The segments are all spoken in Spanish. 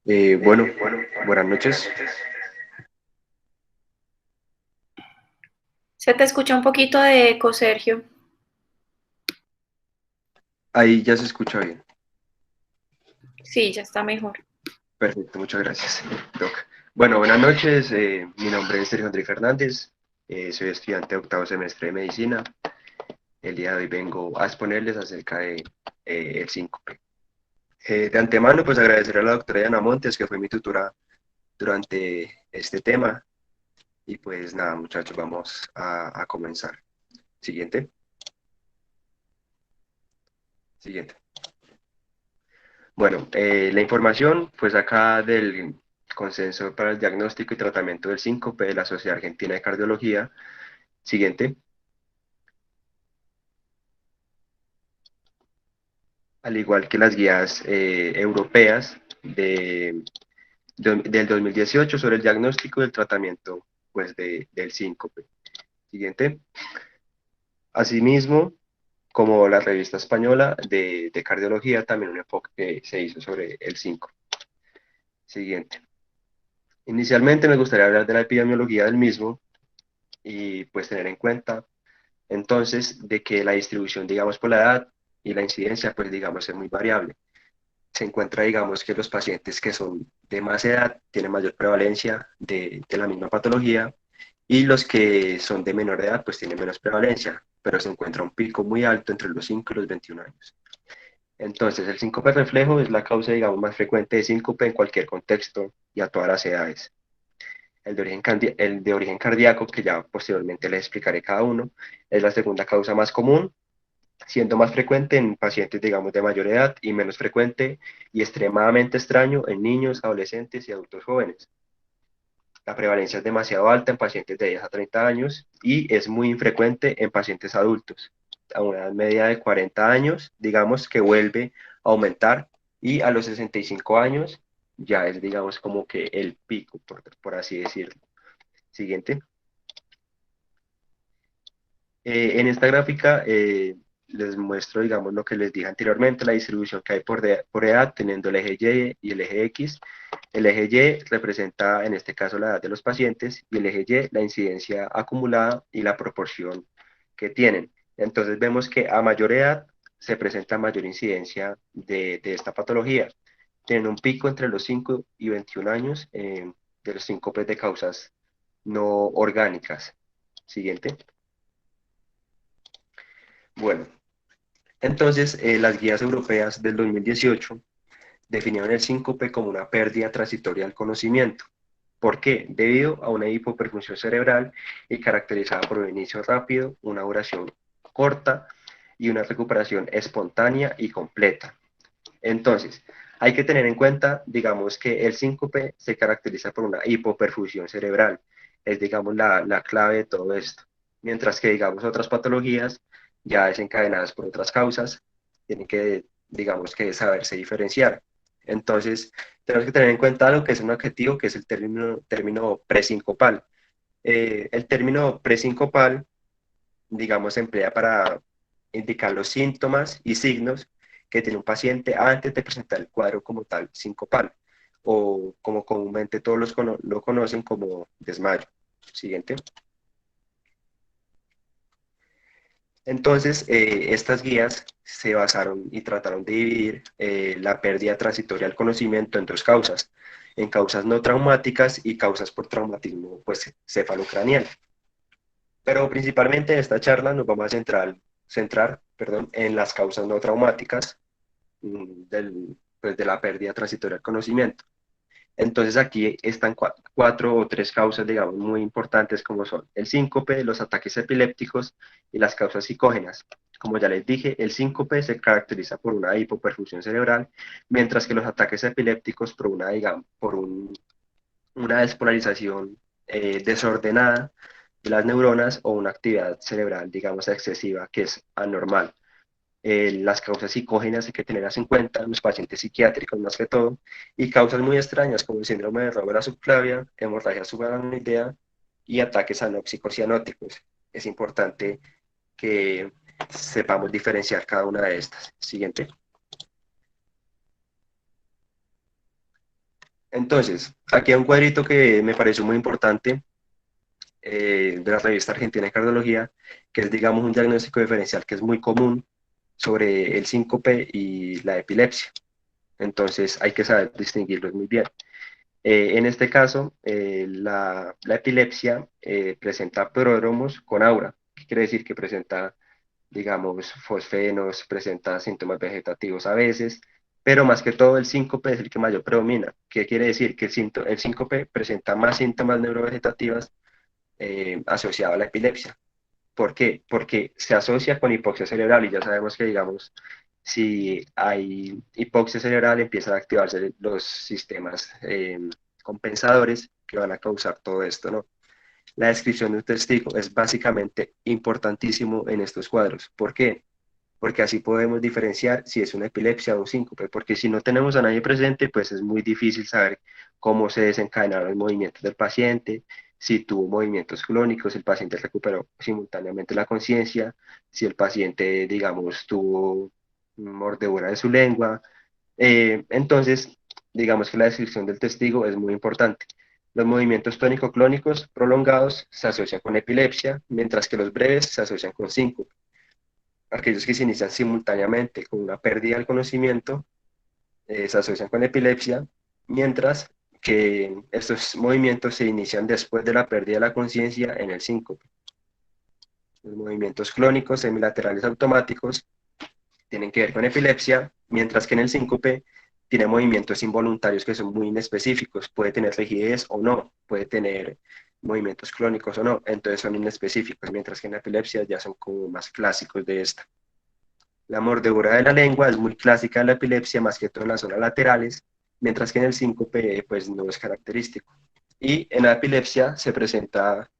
Bueno, buenas noches. Se te escucha un poquito de eco, Sergio. Ahí ya se escucha bien. Sí, ya está mejor. Perfecto, muchas gracias, Doc. Bueno, buenas noches. Mi nombre es Sergio Andrés Fernández. Soy estudiante de octavo semestre de medicina. El día de hoy vengo a exponerles acerca de el síncope. De antemano, pues agradecer a la doctora Diana Montes, que fue mi tutora durante este tema. Y pues nada, muchachos, vamos a comenzar. Siguiente, siguiente. Bueno, la información pues acá del Consenso para el Diagnóstico y Tratamiento del Síncope de la Sociedad Argentina de Cardiología. Siguiente. Al igual que las guías europeas del 2018 sobre el diagnóstico y el tratamiento pues, del síncope. Siguiente. Asimismo, como la revista española de cardiología, también un enfoque que se hizo sobre el síncope. Siguiente. Inicialmente me gustaría hablar de la epidemiología del mismo y pues tener en cuenta entonces de que la distribución, digamos, por la edad y la incidencia, pues digamos, es muy variable. Se encuentra, digamos, que los pacientes que son de más edad tienen mayor prevalencia de la misma patología y los que son de menor edad, pues tienen menos prevalencia, pero se encuentra un pico muy alto entre los 5 y los 21 años. Entonces, el síncope reflejo es la causa, digamos, más frecuente de síncope en cualquier contexto y a todas las edades. El de origen cardíaco, que ya posteriormente les explicaré cada uno, es la segunda causa más común, siendo más frecuente en pacientes, digamos, de mayor edad y menos frecuente y extremadamente extraño en niños, adolescentes y adultos jóvenes. La prevalencia es demasiado alta en pacientes de 10 a 30 años y es muy infrecuente en pacientes adultos. A una edad media de 40 años, digamos que vuelve a aumentar y a los 65 años ya es, digamos, como que el pico, por así decirlo. Siguiente. En esta gráfica les muestro, digamos, lo que les dije anteriormente, la distribución que hay por edad, teniendo el eje Y y el eje X. El eje Y representa, en este caso, la edad de los pacientes y el eje Y, la incidencia acumulada y la proporción que tienen. Entonces vemos que a mayor edad se presenta mayor incidencia de esta patología. Tienen un pico entre los 5 y 21 años de los síncopes de causas no orgánicas. Siguiente. Bueno, entonces, las guías europeas del 2018 definieron el síncope como una pérdida transitoria del conocimiento. ¿Por qué? Debido a una hipoperfusión cerebral y caracterizada por un inicio rápido, una duración corta y una recuperación espontánea y completa. Entonces, hay que tener en cuenta, digamos, que el síncope se caracteriza por una hipoperfusión cerebral. Es, digamos, la clave de todo esto. Mientras que, digamos, otras patologías ya desencadenadas por otras causas, tienen que, digamos, que saberse diferenciar. Entonces, tenemos que tener en cuenta algo que es un adjetivo, que es el término presincopal. El término presincopal, digamos, se emplea para indicar los síntomas y signos que tiene un paciente antes de presentar el cuadro como tal sincopal, o como comúnmente todos lo conocen como desmayo. Siguiente. Entonces, estas guías se basaron y trataron de dividir la pérdida transitoria del conocimiento en dos causas, en causas no traumáticas y causas por traumatismo pues, cefalocraneal. Pero principalmente en esta charla nos vamos a centrar en las causas no traumáticas pues, de la pérdida transitoria del conocimiento. Entonces aquí están cuatro o tres causas, digamos, muy importantes como son el síncope, los ataques epilépticos y las causas psicógenas. Como ya les dije, el síncope se caracteriza por una hipoperfusión cerebral, mientras que los ataques epilépticos por una, digamos, una despolarización desordenada de las neuronas o una actividad cerebral, digamos, excesiva, que es anormal. Las causas psicógenas hay que tenerlas en cuenta, los pacientes psiquiátricos más que todo, y causas muy extrañas como el síndrome de Roberta subclavia, hemorragia subaracnoidea y ataques anóxicos y anóticos. Es importante que sepamos diferenciar cada una de estas. Siguiente. Entonces, aquí hay un cuadrito que me pareció muy importante de la revista Argentina de Cardiología, que es, digamos, un diagnóstico diferencial que es muy común sobre el síncope y la epilepsia. Entonces, hay que saber distinguirlos muy bien. En este caso, la epilepsia presenta pródromos con aura. ¿Qué quiere decir? Que presenta, digamos, fosfenos, presenta síntomas vegetativos a veces, pero más que todo el síncope es el que mayor predomina. ¿Qué quiere decir? Que el síncope presenta más síntomas neurovegetativas asociados a la epilepsia. ¿Por qué? Porque se asocia con hipoxia cerebral y ya sabemos que, digamos, si hay hipoxia cerebral, empiezan a activarse los sistemas compensadores que van a causar todo esto, ¿no? La descripción de un testigo es básicamente importantísimo en estos cuadros. ¿Por qué? Porque así podemos diferenciar si es una epilepsia o un síncope, porque si no tenemos a nadie presente, pues es muy difícil saber cómo se desencadenaron los movimientos del paciente, si tuvo movimientos clónicos, el paciente recuperó simultáneamente la conciencia, si el paciente, digamos, tuvo mordedura de su lengua. Entonces, digamos que la descripción del testigo es muy importante. Los movimientos tónico-clónicos prolongados se asocian con epilepsia, mientras que los breves se asocian con síncope. Aquellos que se inician simultáneamente con una pérdida del conocimiento se asocian con epilepsia, mientras que estos movimientos se inician después de la pérdida de la conciencia en el síncope. Los movimientos clónicos semilaterales automáticos tienen que ver con epilepsia, mientras que en el síncope tiene movimientos involuntarios que son muy inespecíficos, puede tener rigidez o no, puede tener movimientos clónicos o no, entonces son inespecíficos, mientras que en la epilepsia ya son como más clásicos de esta. La mordedura de la lengua es muy clásica de la epilepsia, más que todo en las zonas laterales, mientras que en el síncope pues no es característico. Y en la epilepsia se presenta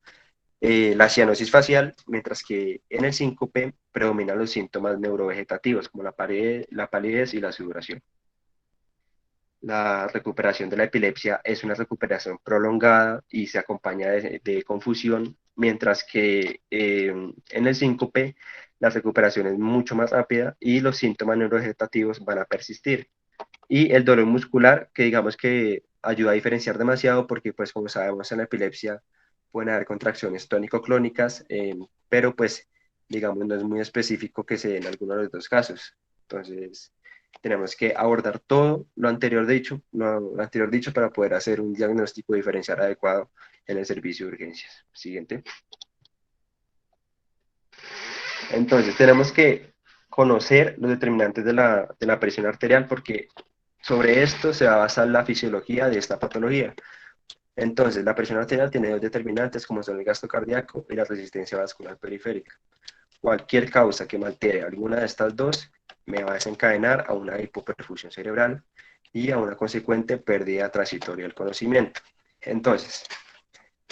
la cianosis facial, mientras que en el síncope predominan los síntomas neurovegetativos, como la palidez y la sudoración. La recuperación de la epilepsia es una recuperación prolongada y se acompaña de confusión, mientras que en el síncope la recuperación es mucho más rápida y los síntomas neurovegetativos van a persistir. Y el dolor muscular, que digamos que ayuda a diferenciar demasiado porque, pues, como sabemos, en la epilepsia pueden haber contracciones tónico-clónicas, pero, pues, digamos, no es muy específico que se den algunos de los dos casos. Entonces, tenemos que abordar todo lo anterior dicho para poder hacer un diagnóstico diferencial adecuado en el servicio de urgencias. Siguiente. Entonces, tenemos que conocer los determinantes de la presión arterial porque sobre esto se va a basar la fisiología de esta patología. Entonces, la presión arterial tiene dos determinantes como son el gasto cardíaco y la resistencia vascular periférica. Cualquier causa que me altere alguna de estas dos me va a desencadenar a una hipoperfusión cerebral y a una consecuente pérdida transitoria del conocimiento. Entonces,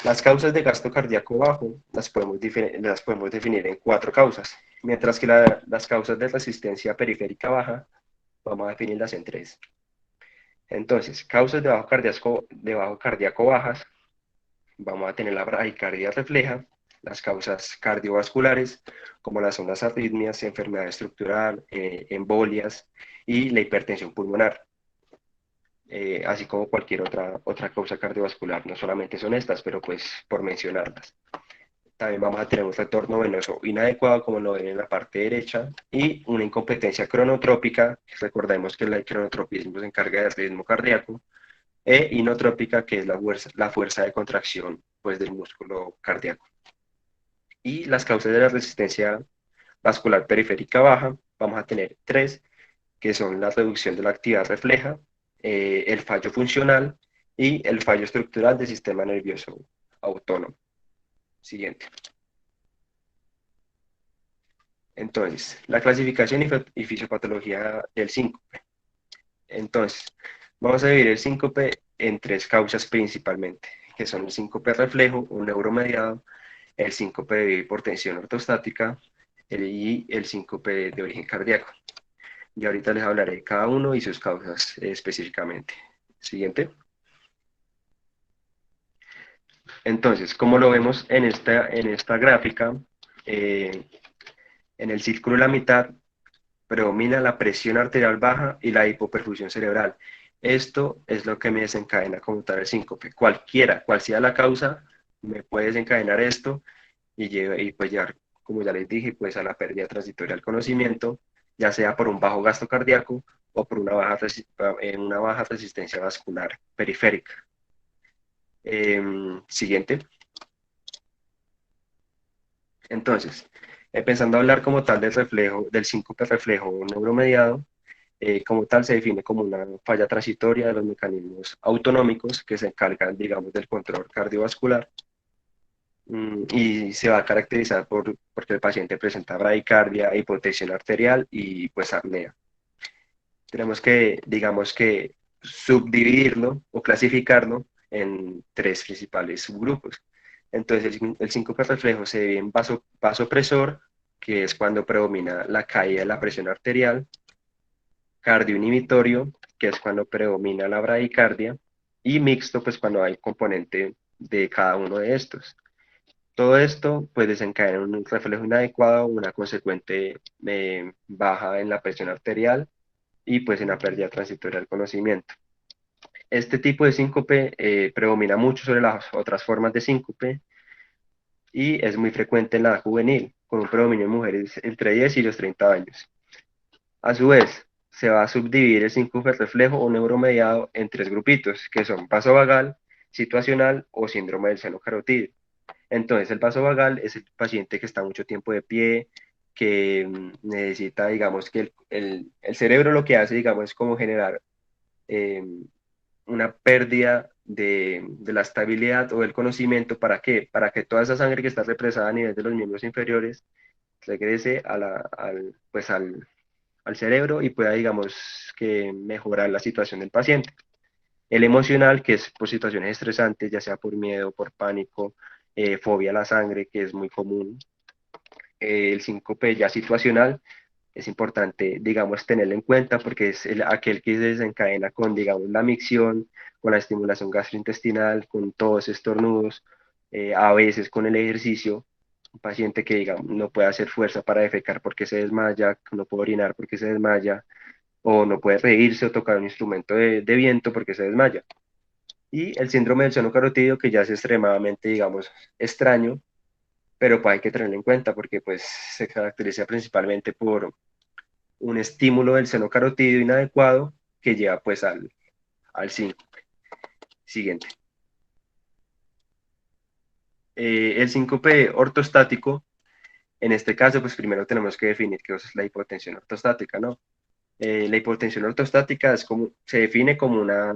las causas de gasto cardíaco bajo las podemos definir en cuatro causas, mientras que las causas de resistencia periférica baja vamos a definirlas en tres. Entonces, causas de bajo cardíaco bajas, vamos a tener la bradicardia refleja, las causas cardiovasculares, como las son las arritmias, enfermedad estructural, embolias y la hipertensión pulmonar, así como cualquier otra causa cardiovascular. No solamente son estas, pero pues por mencionarlas. También vamos a tener un retorno venoso inadecuado, como lo ven en la parte derecha, y una incompetencia cronotrópica. Recordemos que el cronotropismo se encarga del ritmo cardíaco, e inotrópica, que es la fuerza de contracción pues, del músculo cardíaco. Y las causas de la resistencia vascular periférica baja, vamos a tener tres, que son la reducción de la actividad refleja, el fallo funcional y el fallo estructural del sistema nervioso autónomo. Siguiente. Entonces, la clasificación y fisiopatología del síncope. Entonces, vamos a dividir el síncope en tres causas principalmente, que son el síncope reflejo, un neuromediado, el síncope de hipotensión ortostática y el síncope de origen cardíaco. Y ahorita les hablaré de cada uno y sus causas específicamente. Siguiente. Entonces, como lo vemos en esta gráfica, en el círculo de la mitad predomina la presión arterial baja y la hipoperfusión cerebral, Esto es lo que me desencadena como tal el síncope. Cualquiera, cual sea la causa, me puede desencadenar esto y pues llevar, como ya les dije, pues a la pérdida transitoria del conocimiento, ya sea por un bajo gasto cardíaco o por una baja resistencia vascular periférica. Siguiente. Entonces, pensando a hablar como tal del reflejo, del síncope reflejo neuromediado, como tal se define como una falla transitoria de los mecanismos autonómicos que se encargan, digamos, del control cardiovascular, y se va a caracterizar porque el paciente presenta bradicardia, hipotensión arterial y pues apnea. Tenemos que, digamos que, subdividirlo o clasificarlo en tres principales subgrupos. Entonces, el síncope reflejo se divide en vasopresor, que es cuando predomina la caída de la presión arterial; cardioinhibitorio, que es cuando predomina la bradicardia; y mixto, pues cuando hay componente de cada uno de estos. Todo esto pues desencadena un reflejo inadecuado, una consecuente baja en la presión arterial y pues en la pérdida transitoria del conocimiento. Este tipo de síncope predomina mucho sobre las otras formas de síncope y es muy frecuente en la edad juvenil, con un predominio en mujeres entre 10 y los 30 años. A su vez, se va a subdividir el síncope reflejo o neuromediado en tres grupitos, que son vasovagal, situacional o síndrome del seno carotídeo. Entonces, el vasovagal es el paciente que está mucho tiempo de pie, que necesita, digamos, que el cerebro lo que hace, digamos, es como generar eh, una pérdida de la estabilidad o del conocimiento. ¿Para qué? Para que toda esa sangre que está represada a nivel de los miembros inferiores regrese pues al cerebro y pueda, digamos, que mejorar la situación del paciente. El emocional, que es por situaciones estresantes, ya sea por miedo, por pánico, fobia a la sangre, que es muy común. El síncope ya situacional es importante, digamos, tenerlo en cuenta porque es aquel que se desencadena con, digamos, la micción, con la estimulación gastrointestinal, con tos, estornudos, a veces con el ejercicio. Un paciente que, digamos, no puede hacer fuerza para defecar porque se desmaya, no puede orinar porque se desmaya, o no puede reírse o tocar un instrumento de viento porque se desmaya. Y el síndrome del seno carotídeo, que ya es extremadamente, digamos, extraño, pero pues hay que tenerlo en cuenta porque pues se caracteriza principalmente por un estímulo del seno carotídeo inadecuado que lleva pues al síncope. Siguiente. El síncope ortostático, en este caso, pues primero tenemos que definir qué es la hipotensión ortostática, ¿no? La hipotensión ortostática se define como una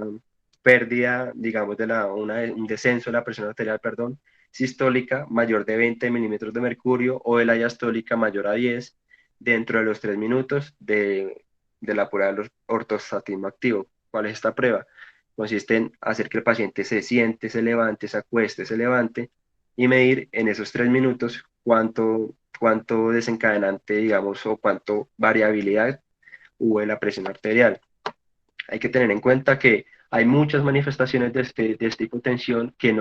pérdida, digamos, un descenso de la presión arterial, perdón, sistólica mayor de 20 milímetros de mercurio o de la diastólica mayor a 10 dentro de los 3 minutos de la prueba del ortostatismo activo. ¿Cuál es esta prueba? Consiste en hacer que el paciente se siente, se levante, se acueste, se levante y medir en esos 3 minutos cuánto desencadenante, digamos, o cuánto variabilidad hubo en la presión arterial. Hay que tener en cuenta que hay muchas manifestaciones de esta hipotensión que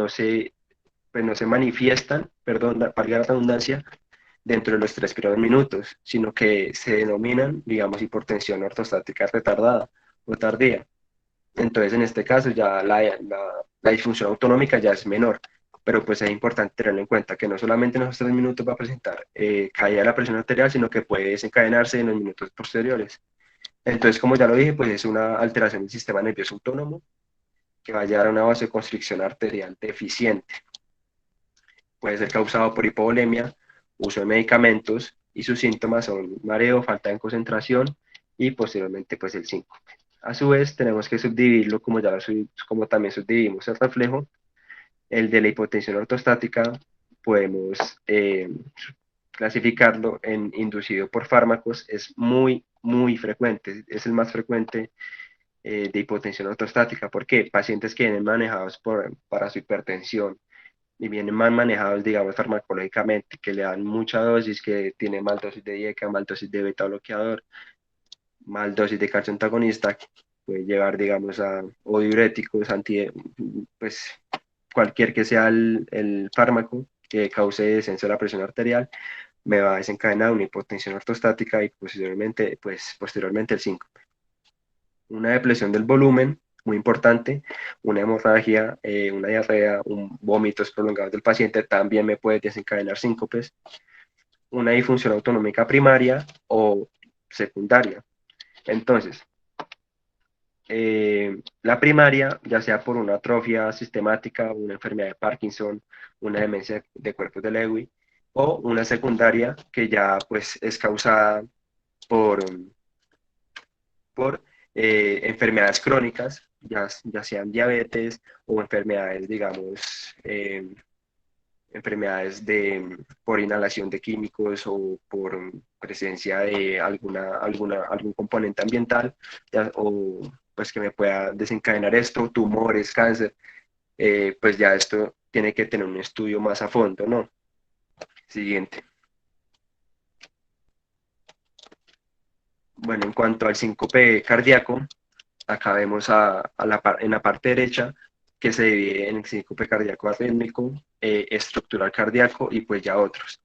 pues no se manifiestan, perdón, valga la redundancia, dentro de los 3 primeros minutos, sino que se denominan, digamos, hipotensión ortostática retardada o tardía. Entonces, en este caso, ya la disfunción autonómica ya es menor, pero pues es importante tenerlo en cuenta que no solamente en esos 3 minutos va a presentar caída de la presión arterial, sino que puede desencadenarse en los minutos posteriores. Entonces, como ya lo dije, pues es una alteración del sistema nervioso autónomo que va a llevar a una vasoconstricción arterial deficiente. Puede ser causado por hipovolemia, uso de medicamentos, y sus síntomas son mareo, falta de concentración y posteriormente pues el síncope. A su vez, tenemos que subdividirlo como también subdividimos el reflejo. El de la hipotensión ortostática podemos clasificarlo en inducido por fármacos. Es muy frecuente, es el más frecuente de hipotensión ortostática. ¿Por qué? Pacientes que vienen manejados para su hipertensión y vienen mal manejados, digamos, farmacológicamente, que le dan mucha dosis, que tiene mal dosis de IECA, mal dosis de beta bloqueador, mal dosis de calcio antagonista, puede llevar, digamos, o diuréticos, pues cualquier que sea el fármaco que cause descenso de la presión arterial, me va a desencadenar una hipotensión ortostática y posteriormente el síncope. Una depresión del volumen muy importante, una hemorragia, una diarrea, vómitos prolongados del paciente también me puede desencadenar síncopes, una disfunción autonómica primaria o secundaria. Entonces, la primaria, ya sea por una atrofia sistemática, una enfermedad de Parkinson, una demencia de cuerpos de Lewy, o una secundaria que ya pues es causada por, por enfermedades crónicas, ya sean diabetes o enfermedades, digamos, enfermedades por inhalación de químicos o por presencia de algún componente ambiental, o pues que me pueda desencadenar esto, tumores, cáncer, pues ya esto tiene que tener un estudio más a fondo, ¿no? Siguiente. Bueno, en cuanto al síncope cardíaco, acá vemos en la parte derecha que se divide en el síncope cardíaco arrítmico, estructural cardíaco y pues ya otros.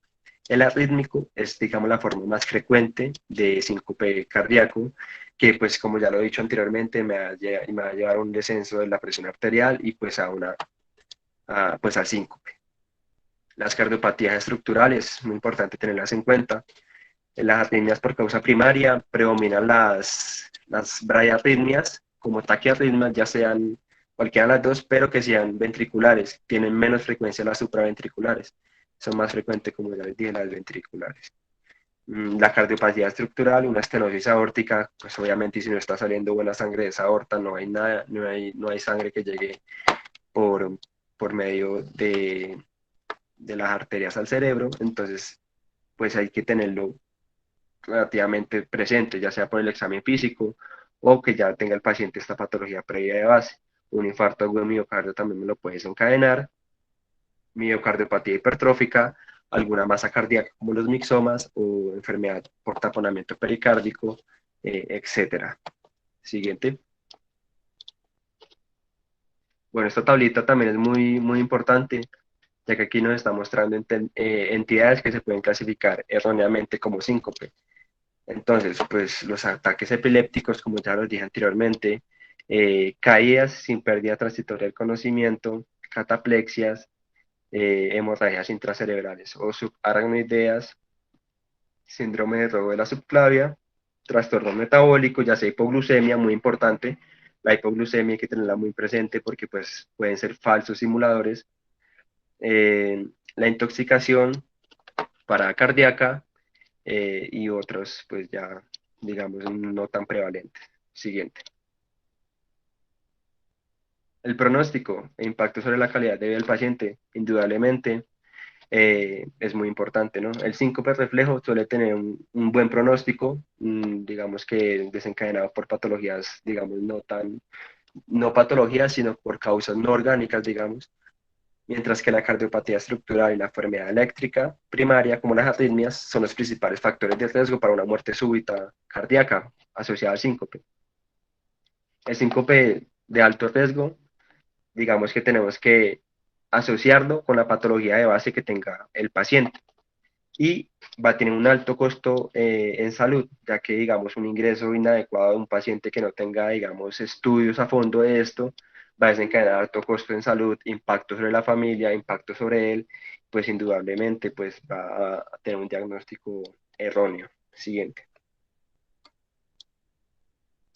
El arrítmico es, digamos, la forma más frecuente de síncope cardíaco, que pues como ya lo he dicho anteriormente, me va a llevar a un descenso de la presión arterial y pues pues al síncope. Las cardiopatías estructurales, muy importante tenerlas en cuenta. En las arritmias por causa primaria predominan las bradiarritmias, como taquiarritmias, ya sean cualquiera de las dos, pero que sean ventriculares. Tienen menos frecuencia las supraventriculares. Son más frecuentes, como ya les dije, las ventriculares. La cardiopatía estructural, una estenosis aórtica, pues obviamente si no está saliendo buena sangre de esa aorta, no hay nada, no hay sangre que llegue por, por medio de las arterias al cerebro, entonces pues hay que tenerlo relativamente presente, ya sea por el examen físico o que ya tenga el paciente esta patología previa de base. Un infarto agudo de miocardio también me lo puede desencadenar, miocardiopatía hipertrófica, alguna masa cardíaca como los mixomas o enfermedad por taponamiento pericárdico, etcétera. Siguiente. Bueno, esta tablita también es muy importante, ya que aquí nos está mostrando entidades que se pueden clasificar erróneamente como síncope. Entonces, pues los ataques epilépticos, como ya los dije anteriormente, caídas sin pérdida transitoria del conocimiento, cataplexias, hemorragias intracerebrales o subaracnoideas, síndrome de robo de la subclavia, trastorno metabólico, ya sea hipoglucemia, muy importante. La hipoglucemia hay que tenerla muy presente porque pues, pueden ser falsos simuladores. La intoxicación paracardíaca, y otros, pues ya, digamos, no tan prevalentes. Siguiente. El pronóstico e impacto sobre la calidad de vida del paciente, indudablemente, es muy importante, ¿no? El síncope reflejo suele tener un buen pronóstico, digamos que desencadenado por patologías, digamos, no patologías, sino por causas no orgánicas, digamos, mientras que la cardiopatía estructural y la enfermedad eléctrica primaria, como las arritmias, son los principales factores de riesgo para una muerte súbita cardíaca asociada al síncope. El síncope de alto riesgo, digamos que tenemos que asociarlo con la patología de base que tenga el paciente y va a tener un alto costo en salud, ya que, digamos, un ingreso inadecuado de un paciente que no tenga, digamos, estudios a fondo de esto, va a desencadenar alto costo en salud, impacto sobre la familia, impacto sobre él, pues indudablemente pues va a tener un diagnóstico erróneo. Siguiente.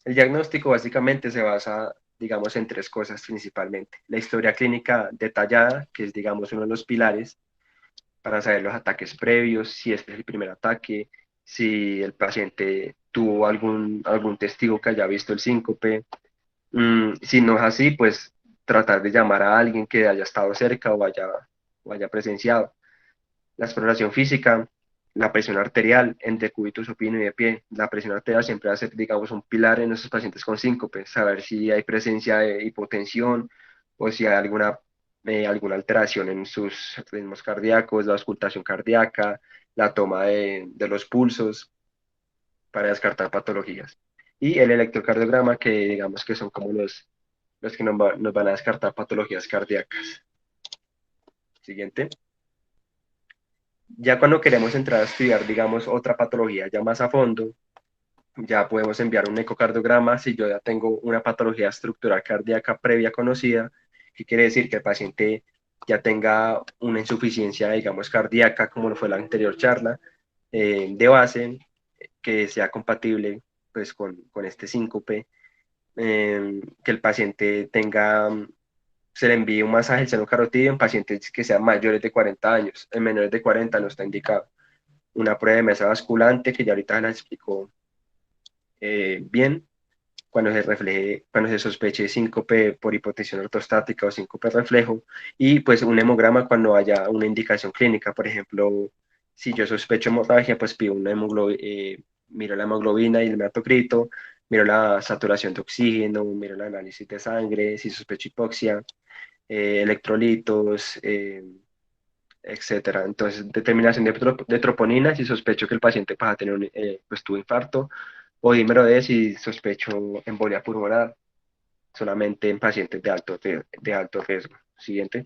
El diagnóstico básicamente se basa, digamos, en tres cosas principalmente. La historia clínica detallada, que es, digamos, uno de los pilares para saber los ataques previos, si este es el primer ataque, si el paciente tuvo algún testigo que haya visto el síncope. Si no es así, pues tratar de llamar a alguien que haya estado cerca o haya presenciado. La exploración física, la presión arterial en decúbito supino y de pie. La presión arterial siempre va a ser, digamos, un pilar en estos pacientes con síncope, saber si hay presencia de hipotensión o si hay alguna alteración en sus ritmos cardíacos, la auscultación cardíaca, la toma de los pulsos para descartar patologías. Y el electrocardiograma, que digamos que son como los que nos van a descartar patologías cardíacas. Siguiente. Ya cuando queremos entrar a estudiar, digamos, otra patología ya más a fondo, ya podemos enviar un ecocardiograma si yo ya tengo una patología estructural cardíaca previa conocida, que quiere decir que el paciente ya tenga una insuficiencia, digamos, cardíaca, como lo fue la anterior charla, de base, que sea compatible pues, con este síncope, que el paciente tenga, se le envíe un masaje del seno carotídeo en pacientes que sean mayores de 40 años, en menores de 40 no está indicado. Una prueba de masa basculante, que ya ahorita la explicó bien, cuando se sospeche síncope por hipotensión ortostática o síncope reflejo, y pues un hemograma cuando haya una indicación clínica. Por ejemplo, si yo sospecho hemorragia, pues pido una miro la hemoglobina y el hematocrito, miro la saturación de oxígeno, miro el análisis de sangre, si sospecho hipoxia, electrolitos, etcétera. Entonces, determinación de troponina, si sospecho que el paciente va a tener pues, tuvo infarto, o dímero D si sospecho embolia pulmonar, solamente en pacientes de alto riesgo. Siguiente.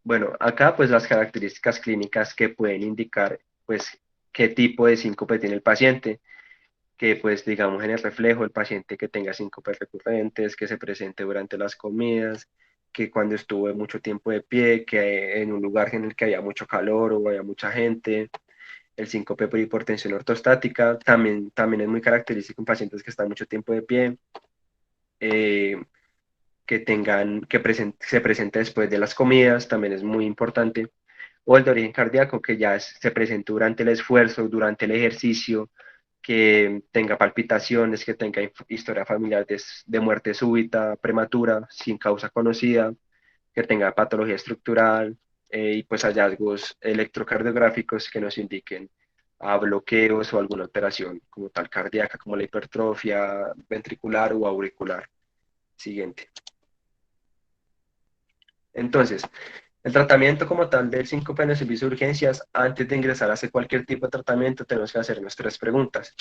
Bueno, acá pues las características clínicas que pueden indicar pues qué tipo de síncope tiene el paciente, que pues digamos en el reflejo el paciente que tenga síncopes recurrentes, que se presente durante las comidas, que cuando estuve mucho tiempo de pie, que en un lugar en el que había mucho calor o había mucha gente, el síncope por hipertensión ortostática, también es muy característico en pacientes que están mucho tiempo de pie, eh, se presente después de las comidas, también es muy importante, o el de origen cardíaco, que ya se presente durante el esfuerzo, durante el ejercicio, que tenga palpitaciones, que tenga historia familiar de muerte súbita, prematura, sin causa conocida, que tenga patología estructural y pues hallazgos electrocardiográficos que nos indiquen a bloqueos o alguna alteración como tal cardíaca, como la hipertrofia ventricular o auricular. Siguiente. Entonces, el tratamiento como tal del síncope en el servicio de urgencias, antes de ingresar a hacer cualquier tipo de tratamiento, tenemos que hacernos tres preguntas.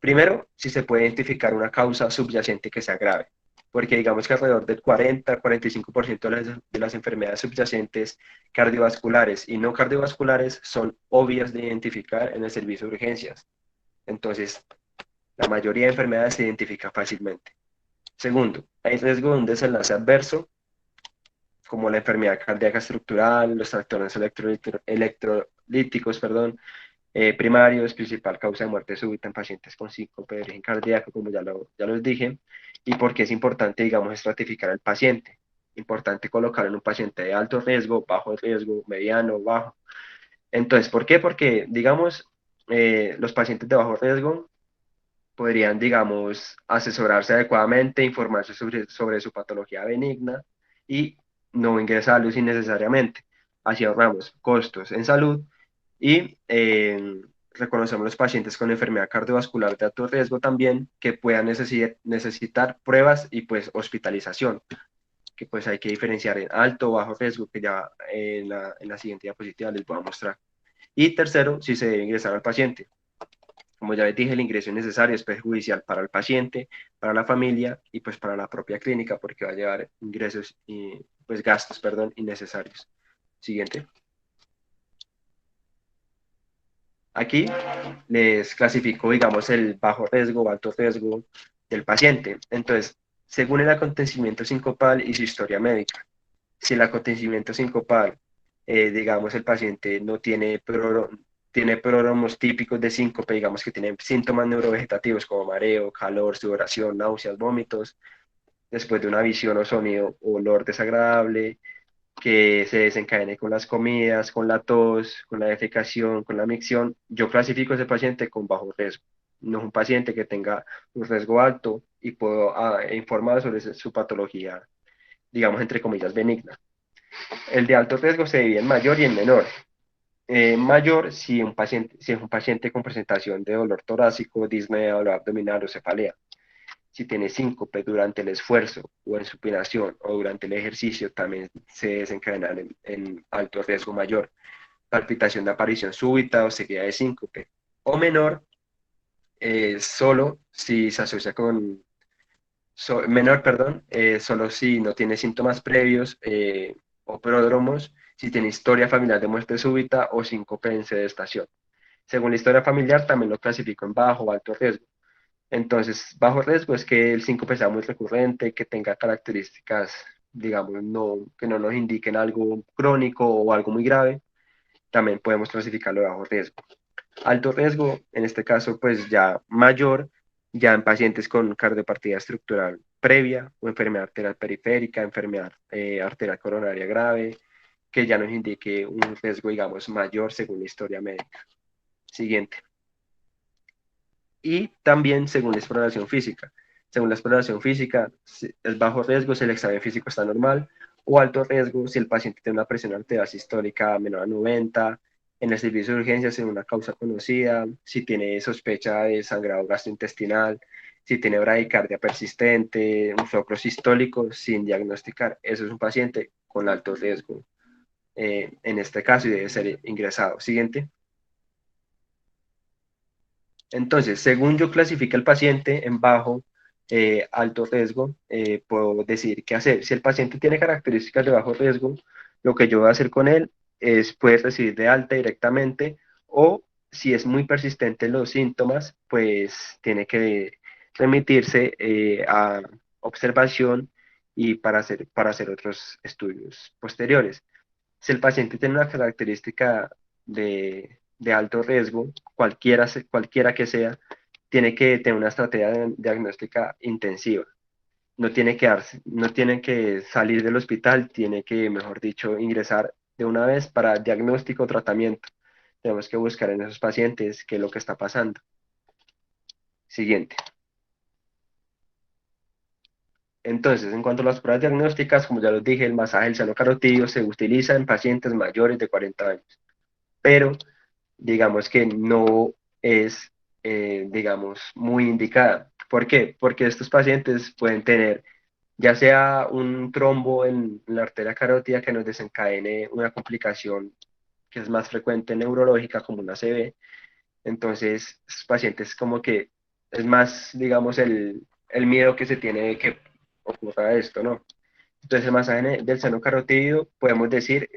Primero, si se puede identificar una causa subyacente que sea grave, porque digamos que alrededor del 40-45% de las enfermedades subyacentes cardiovasculares y no cardiovasculares son obvias de identificar en el servicio de urgencias. Entonces, la mayoría de enfermedades se identifica fácilmente. Segundo, hay riesgo de un desenlace adverso como la enfermedad cardíaca estructural, los trastornos electrolíticos, perdón, primarios, principal causa de muerte súbita en pacientes con síncope de origen cardíaco, como ya los dije, y por qué es importante, digamos, estratificar al paciente. Importante colocarlo en un paciente de alto riesgo, bajo riesgo, mediano, bajo. Entonces, ¿por qué? Porque, digamos, los pacientes de bajo riesgo podrían, digamos, asesorarse adecuadamente, informarse sobre su patología benigna y no ingresarlos innecesariamente. Así ahorramos costos en salud y reconocemos los pacientes con enfermedad cardiovascular de alto riesgo también que puedan necesitar pruebas y pues hospitalización, que pues hay que diferenciar en alto o bajo riesgo, que ya en la siguiente diapositiva les voy a mostrar. Y tercero, si se debe ingresar al paciente. Como ya les dije, el ingreso innecesario es perjudicial para el paciente, para la familia y pues para la propia clínica porque va a llevar ingresos y pues gastos, perdón, innecesarios. Siguiente. Aquí les clasifico, digamos, el bajo riesgo o alto riesgo del paciente. Entonces, según el acontecimiento sincopal y su historia médica. Si el acontecimiento sincopal, digamos, el paciente no tiene prodromos típicos de síncope, digamos que tiene síntomas neurovegetativos como mareo, calor, sudoración, náuseas, vómitos, después de una visión o sonido o olor desagradable, que se desencadene con las comidas, con la tos, con la defecación, con la micción, yo clasifico a ese paciente con bajo riesgo. No es un paciente que tenga un riesgo alto y puedo informar sobre su patología, digamos, entre comillas, benigna. El de alto riesgo se divide en mayor y en menor. Mayor si es un paciente con presentación de dolor torácico, disnea, dolor abdominal o cefalea. Si tiene síncope durante el esfuerzo o en supinación o durante el ejercicio, también se desencadenan en alto riesgo mayor. Palpitación de aparición súbita o seguida de síncope. O menor, solo si se asocia con menor, perdón, solo si no tiene síntomas previos o pródromos, si tiene historia familiar de muerte súbita o síncope en sedestación. Según la historia familiar, también lo clasifico en bajo o alto riesgo. Entonces, bajo riesgo es que el síncope sea muy recurrente, que tenga características, digamos, que no nos indiquen algo crónico o algo muy grave. También podemos clasificarlo de bajo riesgo. Alto riesgo, en este caso, pues ya mayor, ya en pacientes con cardiopatía estructural previa o enfermedad arterial periférica, enfermedad arterial coronaria grave, que ya nos indique un riesgo, digamos, mayor según la historia médica. Siguiente. Y también según la exploración física. Según la exploración física, si es bajo riesgo si el examen físico está normal, o alto riesgo si el paciente tiene una presión arterial sistólica menor a 90, en el servicio de urgencias en una causa conocida, si tiene sospecha de sangrado gastrointestinal, si tiene bradicardia persistente, un soplo sistólico sin diagnosticar. Eso es un paciente con alto riesgo en este caso y debe ser ingresado. Siguiente. Entonces, según yo clasifique al paciente en bajo, alto riesgo, puedo decir qué hacer. Si el paciente tiene características de bajo riesgo, lo que yo voy a hacer con él es puede recibir de alta directamente o si es muy persistente los síntomas, pues tiene que remitirse a observación y para hacer otros estudios posteriores. Si el paciente tiene una característica de alto riesgo, cualquiera que sea, tiene que tener una estrategia diagnóstica intensiva. No tiene que salir del hospital, tiene que, mejor dicho, ingresar de una vez para diagnóstico o tratamiento. Tenemos que buscar en esos pacientes qué es lo que está pasando. Siguiente. Entonces, en cuanto a las pruebas diagnósticas, como ya los dije, el masaje del seno carotidio se utiliza en pacientes mayores de 40 años, pero digamos que no es, digamos, muy indicada. ¿Por qué? Porque estos pacientes pueden tener ya sea un trombo en la arteria carótida que nos desencadene una complicación que es más frecuente neurológica como una ACV. Entonces, estos pacientes como que es más, digamos, el miedo que se tiene de que ocurra esto, ¿no? Entonces, el masaje del seno carotídeo, podemos decir,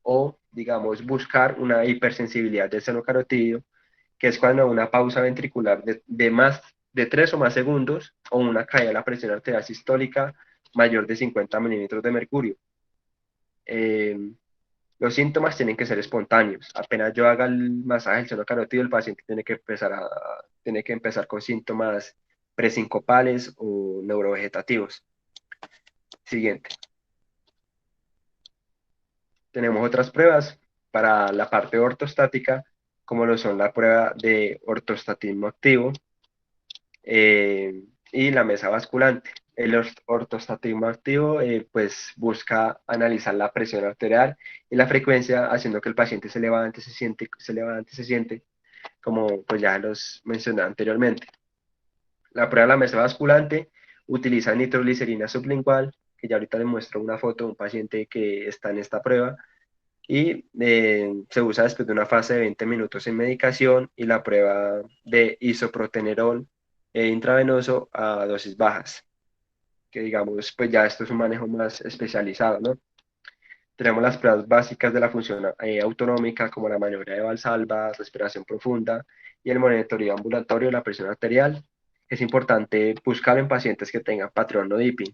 o digamos, buscar una hipersensibilidad del seno carotídeo, que es cuando una pausa ventricular de más de 3 o más segundos, o una caída de la presión arterial sistólica mayor de 50 milímetros de mercurio. Eh, los síntomas tienen que ser espontáneos. Apenas yo haga el masaje del seno carotídeo, el paciente tiene que empezar con síntomas presincopales o neurovegetativos. Siguiente. Tenemos otras pruebas para la parte ortostática, como lo son la prueba de ortostatismo activo y la mesa basculante. El ortostatismo activo pues busca analizar la presión arterial y la frecuencia, haciendo que el paciente se levante, se siente, como pues ya los mencioné anteriormente. La prueba de la mesa basculante utiliza nitroglicerina sublingual, que ya ahorita les muestro una foto de un paciente que está en esta prueba, y se usa después de una fase de 20 minutos en medicación y la prueba de isoprotenerol intravenoso a dosis bajas, que digamos, pues ya esto es un manejo más especializado, ¿no? Tenemos las pruebas básicas de la función autonómica, como la maniobra de Valsalva, respiración profunda y el monitoreo ambulatorio de la presión arterial. Es importante buscar en pacientes que tengan patrón no dipping,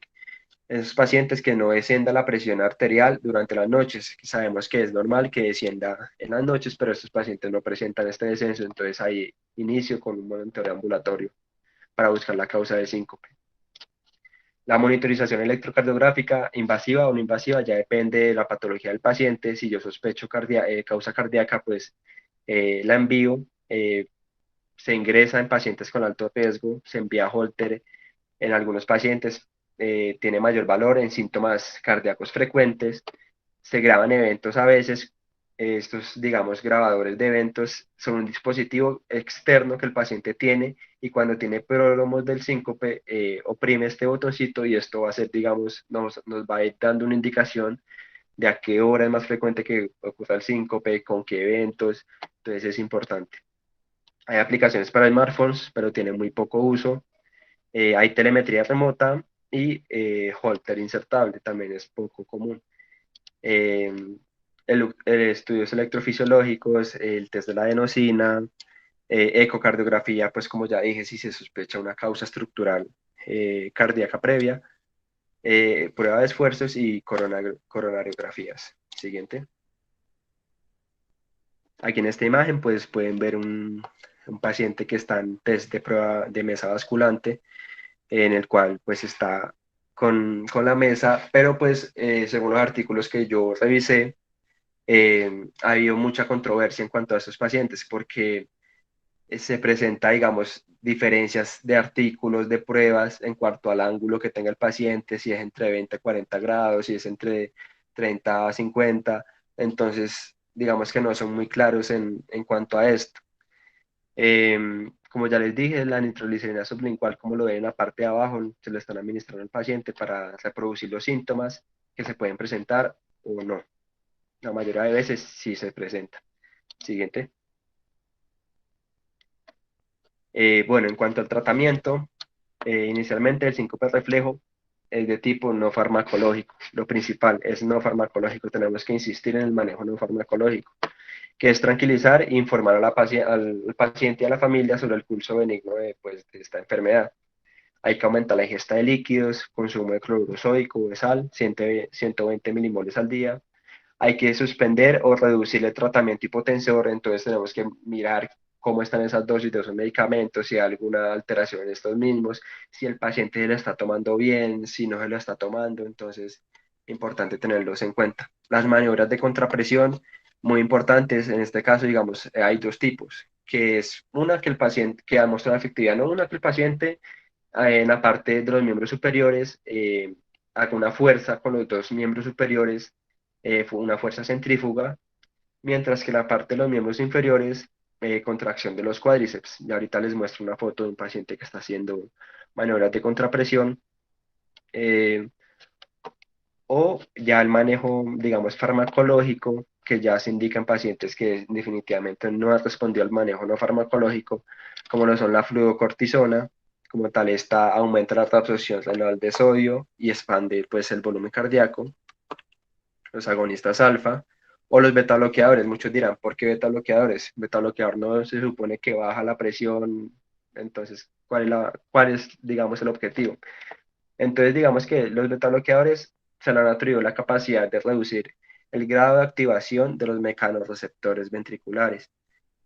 esos pacientes que no descienda la presión arterial durante las noches. Sabemos que es normal que descienda en las noches, pero estos pacientes no presentan este descenso, entonces ahí inicio con un monitoreo ambulatorio para buscar la causa del síncope. La monitorización electrocardiográfica, invasiva o no invasiva, ya depende de la patología del paciente. Si yo sospecho causa cardíaca, pues la envío. Se ingresa en pacientes con alto riesgo, se envía a Holter en algunos pacientes, tiene mayor valor en síntomas cardíacos frecuentes, se graban eventos a veces, estos, digamos, grabadores de eventos son un dispositivo externo que el paciente tiene y cuando tiene prodromos del síncope, oprime este botoncito y esto va a ser, digamos, nos va a ir dando una indicación de a qué hora es más frecuente que ocurra el síncope, con qué eventos, entonces es importante. Hay aplicaciones para smartphones, pero tienen muy poco uso. Hay telemetría remota y Holter insertable, también es poco común. Eh, estudios electrofisiológicos, el test de la adenosina, ecocardiografía, pues como ya dije, si se sospecha una causa estructural cardíaca previa, prueba de esfuerzos y coronariografías. Siguiente. Aquí en esta imagen pues pueden ver un paciente que está en test de prueba de mesa basculante, en el cual pues está con la mesa, pero pues según los artículos que yo revisé, ha habido mucha controversia en cuanto a estos pacientes porque se presenta, digamos, diferencias de artículos, de pruebas en cuanto al ángulo que tenga el paciente, si es entre 20 a 40 grados, si es entre 30 a 50, entonces digamos que no son muy claros en cuanto a esto. Como ya les dije, la nitroglicerina sublingual, como lo ven en la parte de abajo, se lo están administrando al paciente para reproducir los síntomas que se pueden presentar o no. La mayoría de veces sí se presenta. Siguiente. Bueno, en cuanto al tratamiento, inicialmente el síncope reflejo es de tipo no farmacológico. Lo principal es no farmacológico. Tenemos que insistir en el manejo no farmacológico, que es tranquilizar e informar a al paciente y a la familia sobre el curso benigno pues, de esta enfermedad. Hay que aumentar la ingesta de líquidos, consumo de cloruro sódico, de sal, 120 milimoles al día. Hay que suspender o reducir el tratamiento hipotensor, entonces tenemos que mirar cómo están esas dosis de esos medicamentos, si hay alguna alteración en estos mismos, si el paciente se lo está tomando bien, si no se lo está tomando, entonces importante tenerlos en cuenta. Las maniobras de contrapresión, muy importantes, en este caso, digamos, hay dos tipos, que es una que el paciente, que ha mostrado efectividad, no una que el paciente en la parte de los miembros superiores haga una fuerza con los dos miembros superiores, fue una fuerza centrífuga, mientras que la parte de los miembros inferiores, contracción de los cuádriceps. Y ahorita les muestro una foto de un paciente que está haciendo maniobras de contrapresión, eh, o ya el manejo, digamos, farmacológico, que ya se indica en pacientes que definitivamente no han respondido al manejo no farmacológico, como lo son la fluocortisona. Como tal, esta aumenta la absorción renal de sodio y expande pues el volumen cardíaco. Los agonistas alfa o los beta bloqueadores. Muchos dirán, ¿por qué beta bloqueadores? Beta bloqueador no se supone que baja la presión, entonces, ¿cuál es, digamos, el objetivo? Entonces, digamos que los beta bloqueadores se le han atribuido la capacidad de reducir el grado de activación de los mecanorreceptores ventriculares.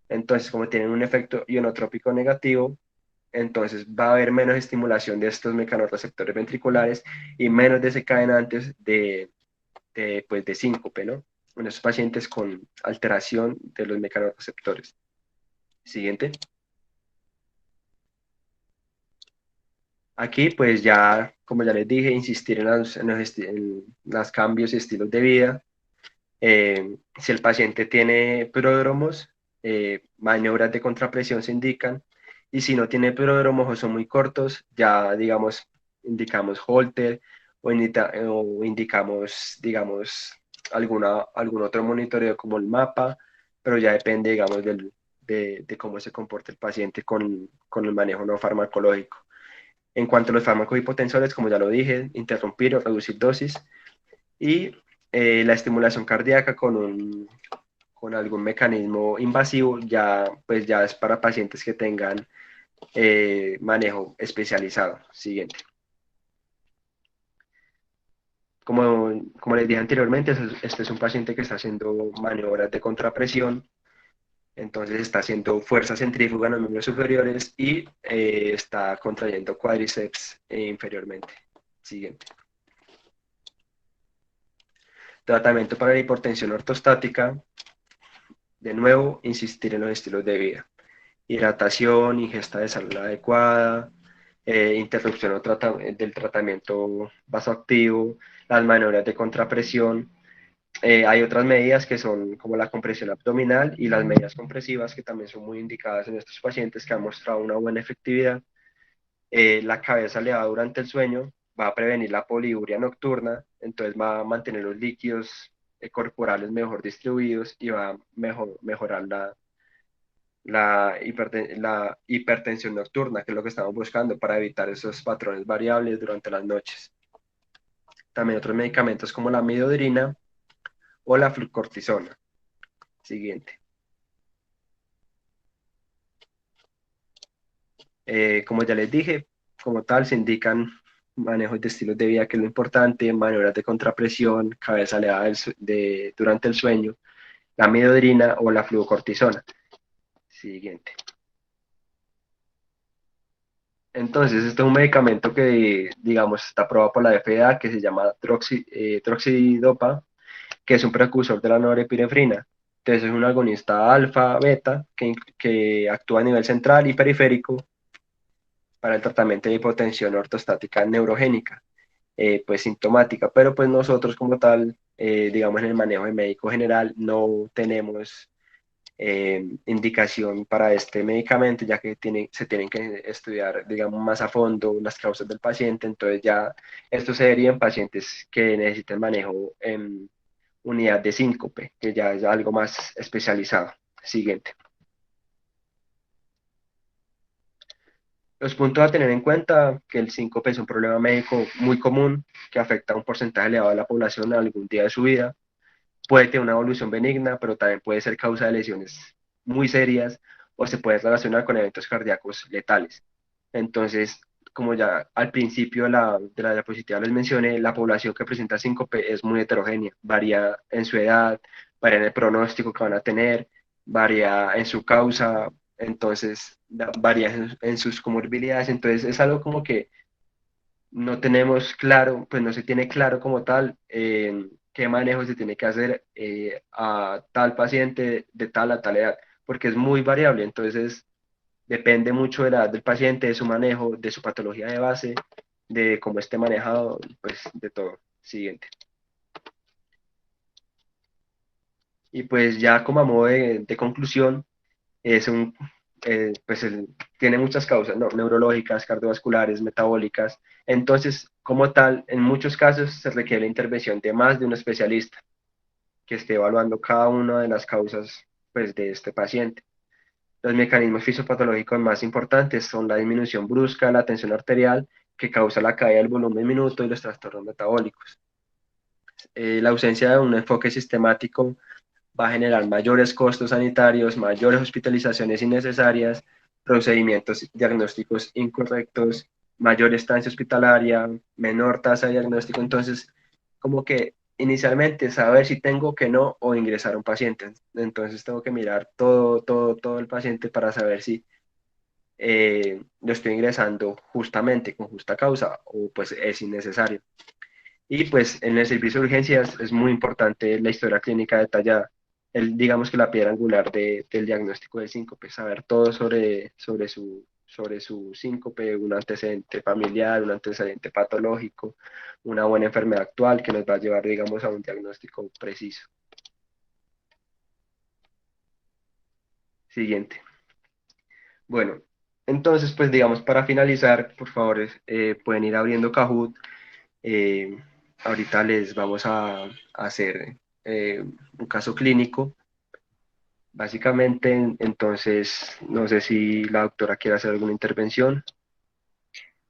Entonces, como tienen un efecto ionotrópico negativo, entonces va a haber menos estimulación de estos mecanorreceptores ventriculares y menos desencadenantes pues, de síncope, ¿no? En esos pacientes con alteración de los mecanorreceptores. Siguiente. Aquí, pues ya, como ya les dije, insistir en los cambios y estilos de vida. Si el paciente tiene pródromos, maniobras de contrapresión se indican. Y si no tiene pródromos o son muy cortos, ya, digamos, indicamos Holter o indicamos, digamos, algún otro monitoreo como el mapa, pero ya depende, digamos, de cómo se comporta el paciente con el manejo no farmacológico. En cuanto a los fármacos hipotensores, como ya lo dije, interrumpir o reducir dosis y la estimulación cardíaca con algún mecanismo invasivo ya, pues ya es para pacientes que tengan manejo especializado. Siguiente. Como les dije anteriormente, este es un paciente que está haciendo maniobras de contrapresión, entonces está haciendo fuerza centrífuga en los miembros superiores y está contrayendo cuádriceps inferiormente. Siguiente. Tratamiento para la hipertensión ortostática. De nuevo, insistir en los estilos de vida. Hidratación, ingesta de salud adecuada, interrupción del tratamiento vasoactivo, las maniobras de contrapresión. Hay otras medidas que son como la compresión abdominal y las medidas compresivas que también son muy indicadas en estos pacientes que han mostrado una buena efectividad. La cabeza elevada durante el sueño va a prevenir la poliuria nocturna, entonces va a mantener los líquidos corporales mejor distribuidos y va a mejorar la hipertensión nocturna, que es lo que estamos buscando para evitar esos patrones variables durante las noches. También otros medicamentos como la midodrina o la flucortisona. Siguiente. Como ya les dije, como tal se indican manejos de estilos de vida, que es lo importante, maniobras de contrapresión, cabeza elevada durante el sueño, la midodrina o la fluocortisona. Siguiente. Entonces, este es un medicamento que, digamos, está aprobado por la FDA, que se llama droxidopa, que es un precursor de la norepinefrina. Entonces, es un agonista alfa-beta que actúa a nivel central y periférico para el tratamiento de hipotensión ortostática neurogénica, pues sintomática, pero pues nosotros como tal, digamos en el manejo de médico general, no tenemos indicación para este medicamento, ya que se tienen que estudiar, digamos, más a fondo las causas del paciente, entonces ya esto sería en pacientes que necesiten manejo en unidad de síncope, que ya es algo más especializado. Siguiente. Los puntos a tener en cuenta, que el síncope es un problema médico muy común que afecta a un porcentaje elevado de la población algún día de su vida. Puede tener una evolución benigna, pero también puede ser causa de lesiones muy serias o se puede relacionar con eventos cardíacos letales. Entonces, como ya al principio de la diapositiva les mencioné, la población que presenta síncope es muy heterogénea, varía en su edad, varía en el pronóstico que van a tener, varía en su causa, entonces varía en sus comorbilidades, entonces es algo como que no tenemos claro, pues no se tiene claro como tal qué manejo se tiene que hacer a tal paciente de tal a tal edad, porque es muy variable, entonces depende mucho de la edad del paciente, de su manejo, de su patología de base, de cómo esté manejado, pues de todo. Siguiente. Y pues ya como a modo de conclusión, es pues tiene muchas causas, ¿no? Neurológicas, cardiovasculares, metabólicas. Entonces, como tal, en muchos casos se requiere la intervención de más de un especialista que esté evaluando cada una de las causas, pues, de este paciente. Los mecanismos fisiopatológicos más importantes son la disminución brusca de la tensión arterial, que causa la caída del volumen minuto y los trastornos metabólicos. La ausencia de un enfoque sistemático va a generar mayores costos sanitarios, mayores hospitalizaciones innecesarias, procedimientos diagnósticos incorrectos, mayor estancia hospitalaria, menor tasa de diagnóstico. Entonces, como que inicialmente saber si tengo que no o ingresar a un paciente. Entonces tengo que mirar todo el paciente para saber si lo estoy ingresando justamente, con justa causa, o pues es innecesario. Y pues en el servicio de urgencias es muy importante la historia clínica detallada. Digamos que la piedra angular del diagnóstico del síncope, saber todo sobre su síncope, un antecedente familiar, un antecedente patológico, una buena enfermedad actual que nos va a llevar, digamos, a un diagnóstico preciso. Siguiente. Bueno, entonces, pues digamos, para finalizar, por favor, pueden ir abriendo Kahoot. Eh, Ahorita les vamos a hacer un caso clínico. Básicamente, entonces, no sé si la doctora quiere hacer alguna intervención.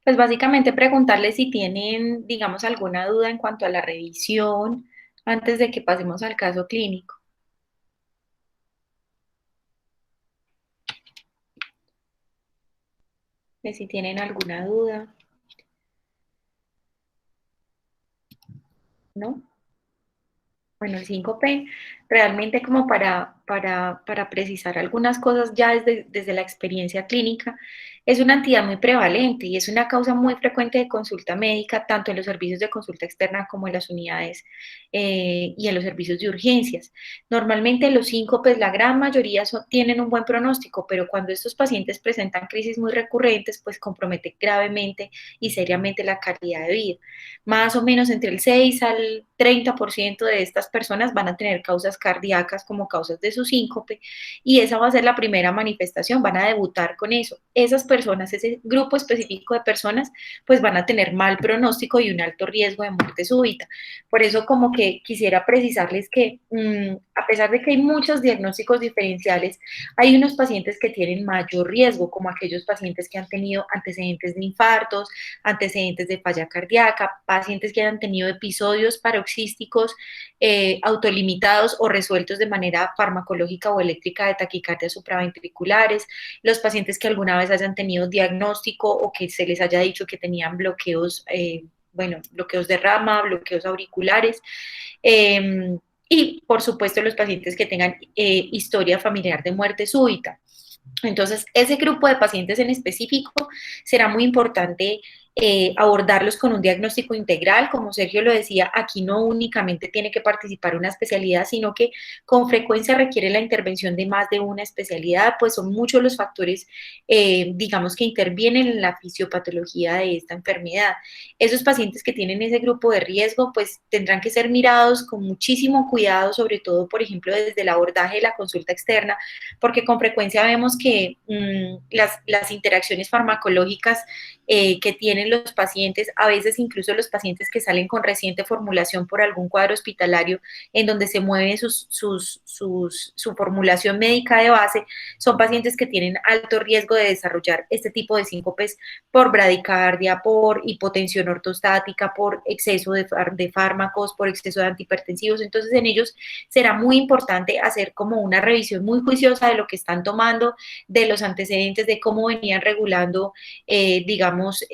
Pues básicamente preguntarle si tienen, digamos, alguna duda en cuanto a la revisión antes de que pasemos al caso clínico. Que si tienen alguna duda, ¿no? Bueno, el síncope, realmente como para precisar algunas cosas ya desde la experiencia clínica, es una entidad muy prevalente y es una causa muy frecuente de consulta médica, tanto en los servicios de consulta externa como en las unidades y en los servicios de urgencias. Normalmente los síncopes, la gran mayoría tienen un buen pronóstico, pero cuando estos pacientes presentan crisis muy recurrentes, pues compromete gravemente y seriamente la calidad de vida. Más o menos entre el 6 al 30% de estas personas van a tener causas cardíacas como causas de su síncope, y esa va a ser la primera manifestación, van a debutar con eso. Esas personas, ese grupo específico de personas, pues van a tener mal pronóstico y un alto riesgo de muerte súbita. Por eso como que quisiera precisarles que a pesar de que hay muchos diagnósticos diferenciales, hay unos pacientes que tienen mayor riesgo, como aquellos pacientes que han tenido antecedentes de infartos, antecedentes de falla cardíaca, pacientes que han tenido episodios paroxísticos autolimitados o resueltos de manera farmacológica o eléctrica de taquicardias supraventriculares, los pacientes que alguna vez hayan tenido diagnóstico o que se les haya dicho que tenían bloqueos, bueno, bloqueos de rama, bloqueos auriculares. Y por supuesto los pacientes que tengan historia familiar de muerte súbita. Entonces, ese grupo de pacientes en específico será muy importante abordarlos con un diagnóstico integral. Como Sergio lo decía, aquí no únicamente tiene que participar una especialidad, sino que con frecuencia requiere la intervención de más de una especialidad, pues son muchos los factores, digamos, que intervienen en la fisiopatología de esta enfermedad. Esos pacientes que tienen ese grupo de riesgo, pues tendrán que ser mirados con muchísimo cuidado, sobre todo, por ejemplo, desde el abordaje de la consulta externa, porque con frecuencia vemos que las interacciones farmacológicas que tienen los pacientes, a veces incluso los pacientes que salen con reciente formulación por algún cuadro hospitalario en donde se mueve su formulación médica de base, son pacientes que tienen alto riesgo de desarrollar este tipo de síncopes por bradicardia, por hipotensión ortostática, por exceso de fármacos, por exceso de antihipertensivos. Entonces en ellos será muy importante hacer como una revisión muy juiciosa de lo que están tomando, de los antecedentes, de cómo venían regulando, digamos,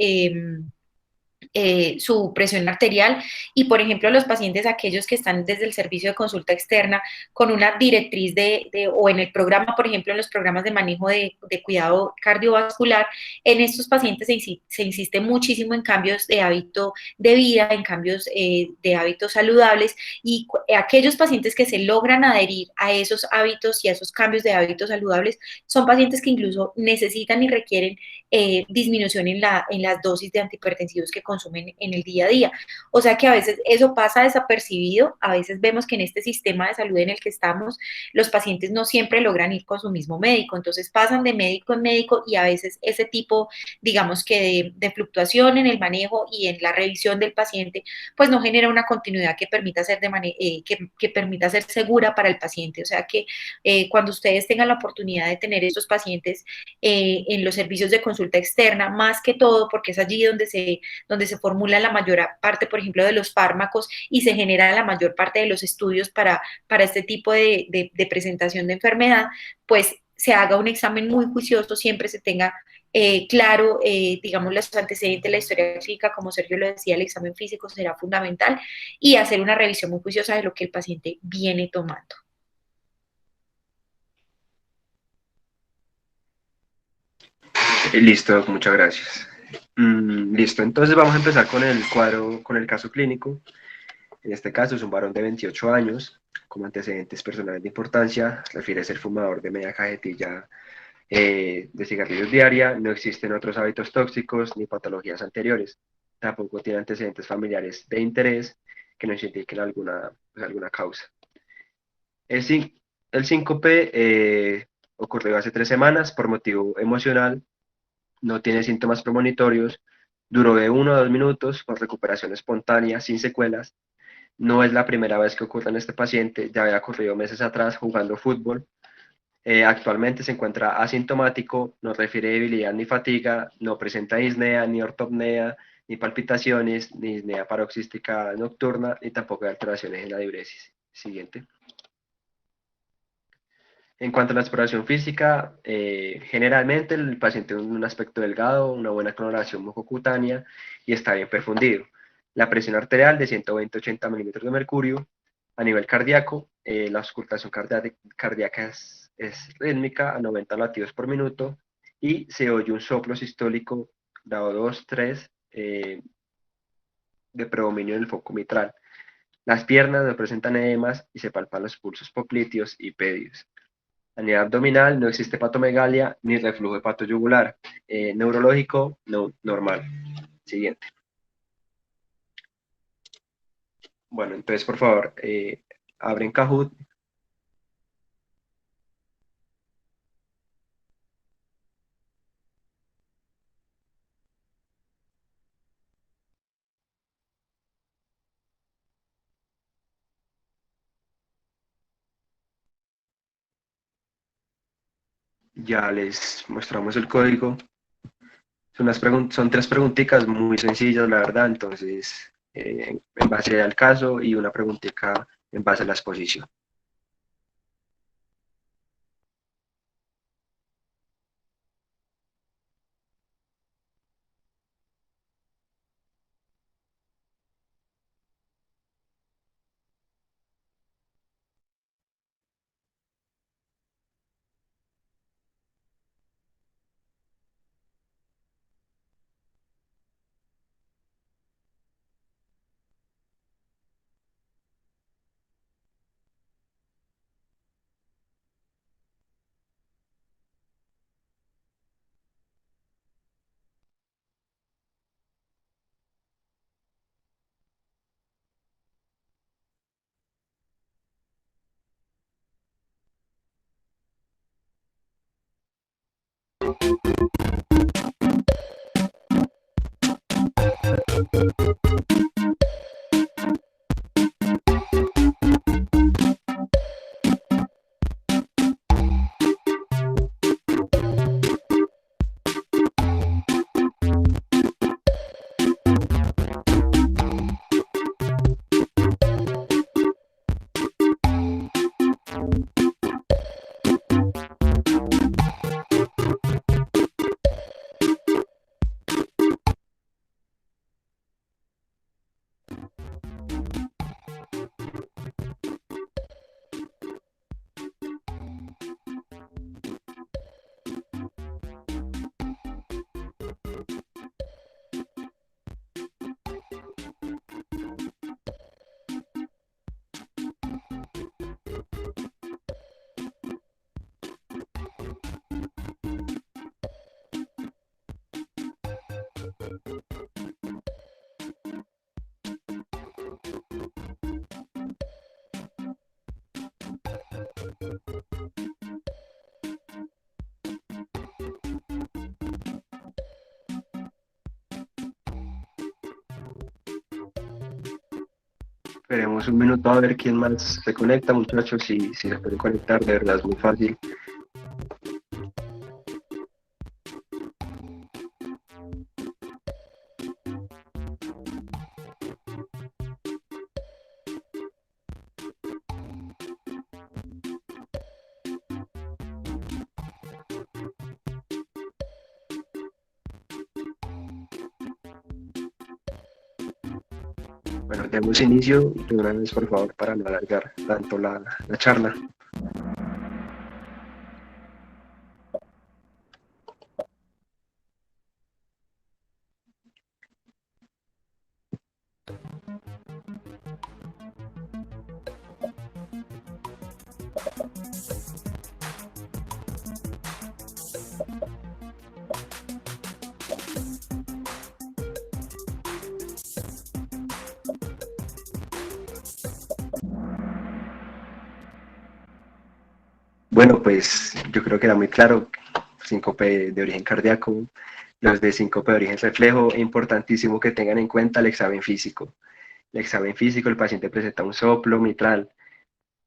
su presión arterial y, por ejemplo, los pacientes, aquellos que están desde el servicio de consulta externa con una directriz o en el programa, por ejemplo, en los programas de manejo de cuidado cardiovascular, en estos pacientes se insiste muchísimo en cambios de hábito de vida, en cambios de hábitos saludables, y aquellos pacientes que se logran adherir a esos hábitos y a esos cambios de hábitos saludables son pacientes que incluso necesitan y requieren disminución en las dosis de antihipertensivos que consumen en el día a día. O sea que a veces eso pasa desapercibido, a veces vemos que en este sistema de salud en el que estamos, los pacientes no siempre logran ir con su mismo médico, entonces pasan de médico en médico y a veces ese tipo, digamos que de fluctuación en el manejo y en la revisión del paciente, pues no genera una continuidad que permita ser, que permita ser segura para el paciente. O sea que cuando ustedes tengan la oportunidad de tener estos pacientes en los servicios de consulta externa, más que todo, porque es allí donde se formula la mayor parte, por ejemplo, de los fármacos y se genera la mayor parte de los estudios para este tipo de presentación de enfermedad, pues se haga un examen muy juicioso, siempre se tenga claro, digamos, los antecedentes, la historia clínica, como Sergio lo decía, el examen físico será fundamental y hacer una revisión muy juiciosa de lo que el paciente viene tomando. Listo, muchas gracias. Listo, entonces vamos a empezar con el cuadro, con el caso clínico. En este caso es un varón de 28 años, con antecedentes personales de importancia, refiere ser fumador de media cajetilla de cigarrillos diaria, no existen otros hábitos tóxicos ni patologías anteriores, tampoco tiene antecedentes familiares de interés que nos indiquen alguna causa. El síncope ocurrió hace 3 semanas por motivo emocional, no tiene síntomas premonitorios, duró de 1 a 2 minutos con recuperación espontánea, sin secuelas. No es la primera vez que ocurre en este paciente, ya había ocurrido meses atrás jugando fútbol. Actualmente se encuentra asintomático, no refiere debilidad ni fatiga, no presenta disnea, ni ortopnea, ni palpitaciones, ni disnea paroxística nocturna, ni tampoco hay alteraciones en la diuresis. Siguiente. En cuanto a la exploración física, generalmente el paciente tiene un aspecto delgado, una buena coloración mucocutánea y está bien perfundido. La presión arterial de 120-80 milímetros de mercurio. A nivel cardíaco, la auscultación cardíaca es rítmica a 90 latidos por minuto y se oye un soplo sistólico grado 2, 3 de predominio en el foco mitral. Las piernas no presentan edemas y se palpan los pulsos popliteos y pedios. A nivel abdominal no existe patomegalia ni reflujo hepatoyugular. Neurológico, no, normal. Siguiente. Bueno, entonces por favor, abren Kahoot Ya les mostramos el código. Son tres preguntitas muy sencillas, la verdad, entonces, en base al caso y una preguntita en base a la exposición. Esperemos un minuto a ver quién más se conecta, muchachos, si se puede conectar, de verdad es muy fácil. Bueno, demos inicio de una vez, por favor, para no alargar tanto la charla. Bueno, pues yo creo que era muy claro, síncope de origen cardíaco, los de síncope de origen reflejo, es importantísimo que tengan en cuenta el examen físico. El examen físico, el paciente presenta un soplo mitral,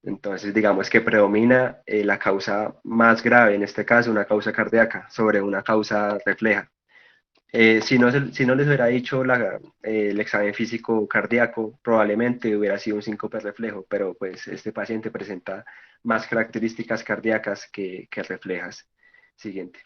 entonces digamos que predomina la causa más grave, en este caso una causa cardíaca, sobre una causa refleja. Si no les hubiera dicho el examen físico cardíaco, probablemente hubiera sido un síncope reflejo, pero pues este paciente presenta más características cardíacas que reflejas. Siguiente.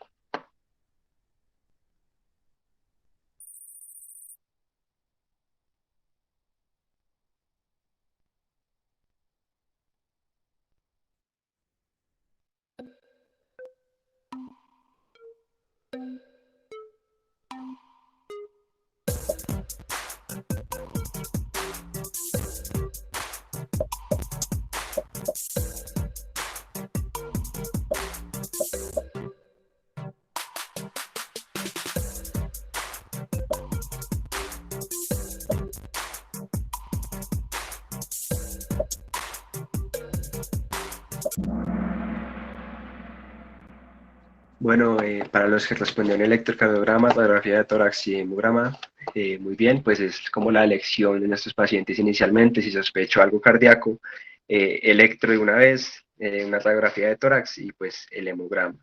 Bueno, para los que respondieron electrocardiograma, radiografía de tórax y hemograma, muy bien, pues es como la elección de nuestros pacientes inicialmente, si sospecho algo cardíaco, electro de una vez, una radiografía de tórax y pues el hemograma.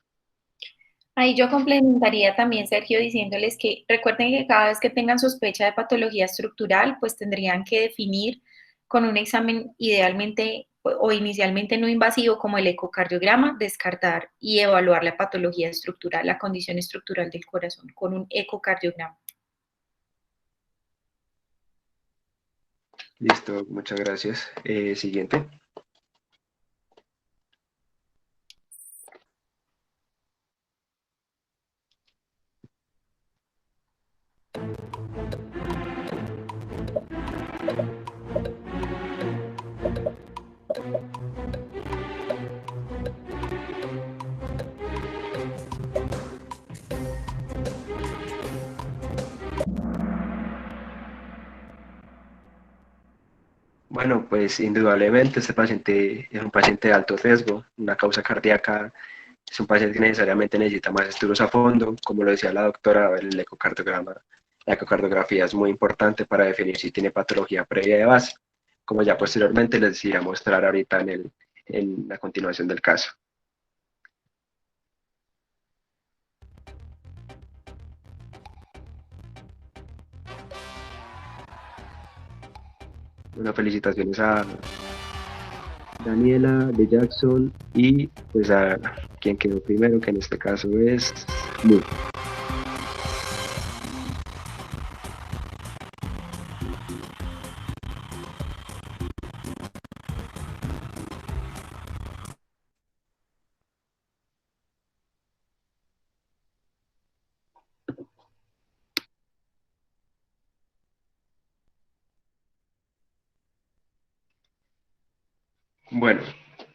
Ahí yo complementaría también, Sergio, diciéndoles que recuerden que cada vez que tengan sospecha de patología estructural, pues tendrían que definir con un examen idealmente o inicialmente no invasivo como el ecocardiograma, descartar y evaluar la patología estructural, la condición estructural del corazón con un ecocardiograma. Listo, muchas gracias. Siguiente. Bueno, pues indudablemente este paciente es un paciente de alto riesgo, una causa cardíaca, es un paciente que necesariamente necesita más estudios a fondo, como lo decía la doctora, el ecocardiograma. La ecocardiografía es muy importante para definir si tiene patología previa de base, como ya posteriormente les iré a mostrar ahorita en la continuación del caso. Bueno, felicitaciones a Daniela de Jackson y pues a quien quedó primero, que en este caso es Lu. Bueno,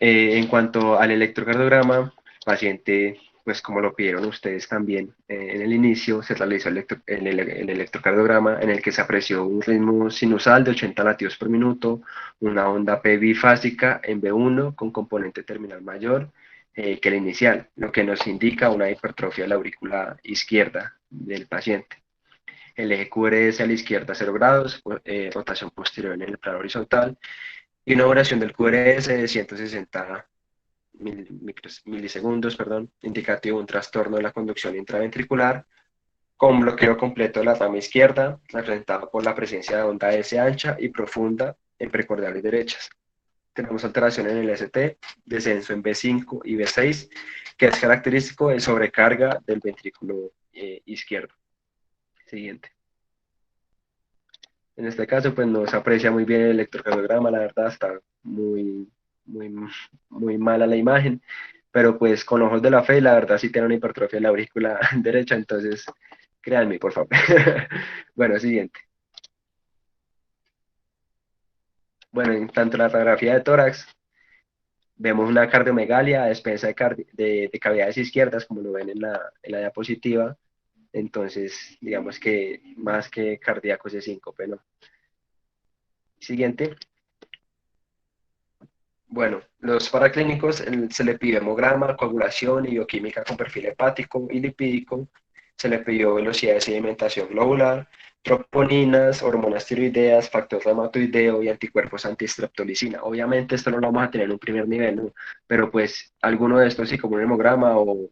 en cuanto al electrocardiograma, paciente, pues como lo pidieron ustedes también en el inicio, se realizó el electrocardiograma en el que se apreció un ritmo sinusal de 80 latidos por minuto, una onda P bifásica en B1 con componente terminal mayor que el inicial, lo que nos indica una hipertrofia de la aurícula izquierda del paciente. El eje QRS a la izquierda 0 grados, rotación posterior en el plano horizontal, y una duración del QRS de 160 milisegundos, perdón, indicativo de un trastorno de la conducción intraventricular con bloqueo completo de la rama izquierda, representado por la presencia de onda S ancha y profunda en precordiales derechas. Tenemos alteración en el ST, descenso en B5 y B6, que es característico de sobrecarga del ventrículo izquierdo. Siguiente. En este caso, pues no se aprecia muy bien el electrocardiograma, la verdad está muy, muy mala la imagen, pero pues con ojos de la fe, la verdad sí tiene una hipertrofia en la aurícula derecha, entonces créanme, por favor. Bueno, siguiente. Bueno, en tanto la radiografía de tórax, vemos una cardiomegalia a despensa de cavidades izquierdas, como lo ven en la diapositiva, entonces digamos que más que cardíaco es síncope, ¿no? Siguiente. Bueno, los paraclínicos se le pidió hemograma, coagulación y bioquímica con perfil hepático y lipídico. Se le pidió velocidad de sedimentación globular, troponinas, hormonas tiroideas, factor reumatoideo y anticuerpos antistreptolicina. Obviamente esto no lo vamos a tener en un primer nivel, ¿no? Pero pues alguno de estos sí, como un hemograma o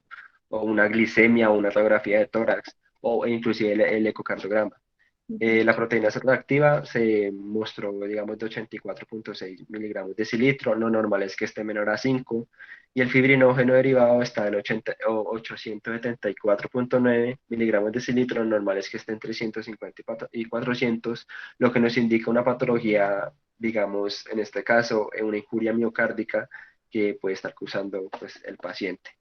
una glicemia o una radiografía de tórax o inclusive el ecocardiograma. La proteína C reactiva se mostró, digamos, de 84,6 miligramos de cilitro, lo normal es que esté menor a 5, y el fibrinógeno derivado está en 874,9 miligramos de cilitro, lo normal es que esté entre 150 y 400, lo que nos indica una patología, digamos, en este caso, una injuria miocárdica que puede estar causando pues, el paciente.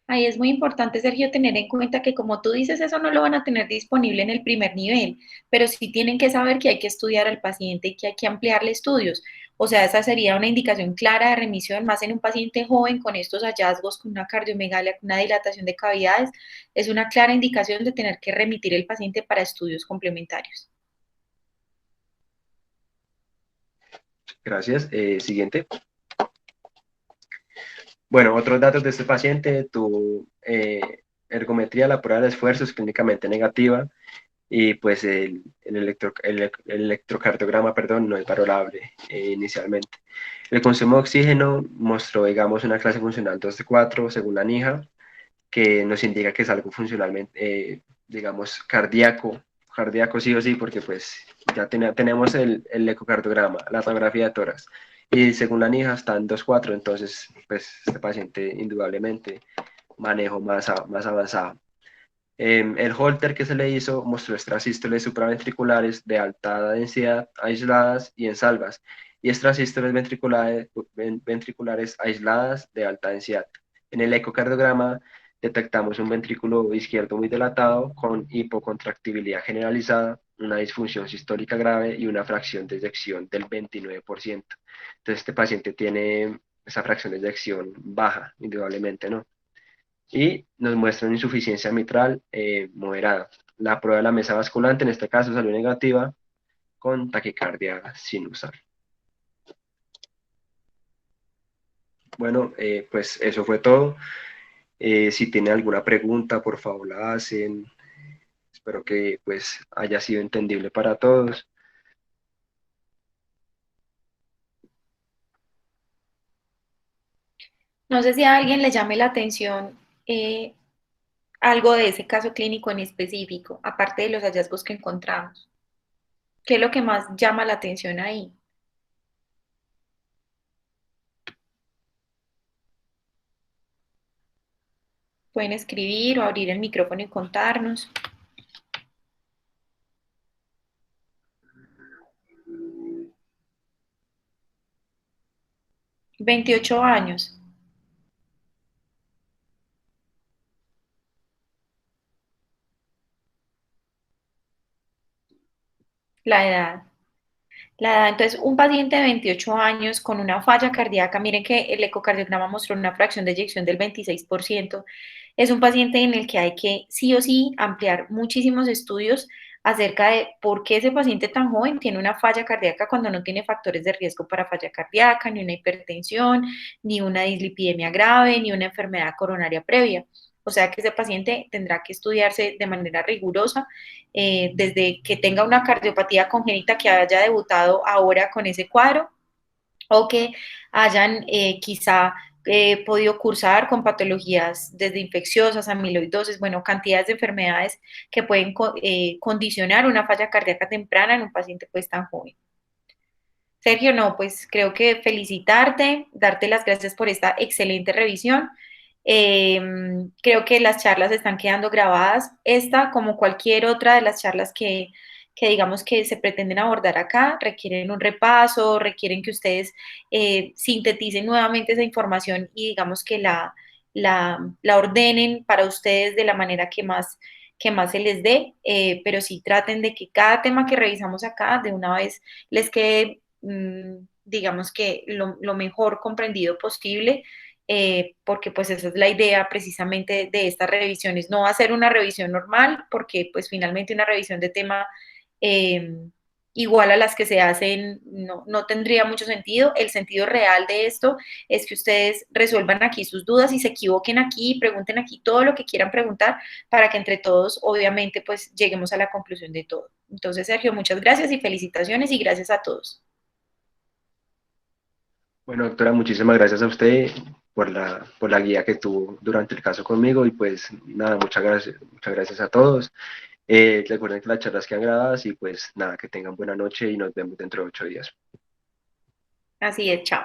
Ahí es muy importante, Sergio, tener en cuenta que como tú dices, eso no lo van a tener disponible en el primer nivel, pero sí tienen que saber que hay que estudiar al paciente y que hay que ampliarle estudios. O sea, esa sería una indicación clara de remisión, más en un paciente joven con estos hallazgos, con una cardiomegalia, con una dilatación de cavidades, es una clara indicación de tener que remitir el paciente para estudios complementarios. Gracias. Siguiente. Bueno, otros datos de este paciente, tu ergometría, la prueba de esfuerzo es clínicamente negativa y pues el electrocardiograma, perdón, no es valorable inicialmente. El consumo de oxígeno mostró, digamos, una clase funcional 2 de 4 según la NIJA, que nos indica que es algo funcionalmente, digamos, cardíaco sí o sí, porque pues ya tenemos el ecocardiograma, la radiografía de tórax, y según la NIJA está en 2.4, entonces pues este paciente indudablemente manejo más avanzado. El Holter que se le hizo mostró extrasístoles supraventriculares de alta densidad aisladas y en salvas, y extrasístoles ventriculares aisladas de alta densidad. En el ecocardiograma detectamos un ventrículo izquierdo muy dilatado con hipocontractibilidad generalizada, una disfunción sistólica grave y una fracción de eyección del 29%. Entonces este paciente tiene esa fracción de eyección baja, indudablemente, ¿no? Y nos muestra una insuficiencia mitral moderada. La prueba de la mesa basculante en este caso salió negativa con taquicardia sinusal. Bueno, pues eso fue todo. Si tienen alguna pregunta, por favor la hacen. Espero que pues haya sido entendible para todos. No sé si a alguien le llame la atención eh, algo de ese caso clínico en específico, aparte de los hallazgos que encontramos. ¿Qué es lo que más llama la atención ahí? Pueden escribir o abrir el micrófono y contarnos. 28 años, la edad. La edad, entonces, un paciente de 28 años con una falla cardíaca, miren que el ecocardiograma mostró una fracción de eyección del 26%, es un paciente en el que hay que sí o sí ampliar muchísimos estudios acerca de por qué ese paciente tan joven tiene una falla cardíaca cuando no tiene factores de riesgo para falla cardíaca, ni una hipertensión, ni una dislipidemia grave, ni una enfermedad coronaria previa. O sea que ese paciente tendrá que estudiarse de manera rigurosa desde que tenga una cardiopatía congénita que haya debutado ahora con ese cuadro o que hayan quizá podido cursar con patologías desde infecciosas, amiloidosis, bueno, cantidades de enfermedades que pueden condicionar una falla cardíaca temprana en un paciente pues tan joven. Sergio, no, pues creo que felicitarte, darte las gracias por esta excelente revisión. Eh, Creo que las charlas están quedando grabadas. Esta, como cualquier otra de las charlas que digamos que se pretenden abordar acá, requieren un repaso, requieren que ustedes sinteticen nuevamente esa información y digamos que la ordenen para ustedes de la manera que más se les dé, pero sí traten de que cada tema que revisamos acá de una vez les quede digamos que lo mejor comprendido posible, porque pues esa es la idea precisamente de estas revisiones, no hacer una revisión normal, porque pues finalmente una revisión de tema eh, igual a las que se hacen no tendría mucho sentido. El sentido real de esto es que ustedes resuelvan aquí sus dudas y se equivoquen aquí, pregunten aquí todo lo que quieran preguntar para que entre todos, obviamente, pues lleguemos a la conclusión de todo. Entonces, Sergio, muchas gracias y felicitaciones y gracias a todos. Bueno, doctora, muchísimas gracias a usted por la guía que tuvo durante el caso conmigo y pues nada, muchas gracias a todos. Recuerden que las charlas quedan grabadas y pues nada, que tengan buena noche y nos vemos dentro de 8 días. Así es, chao.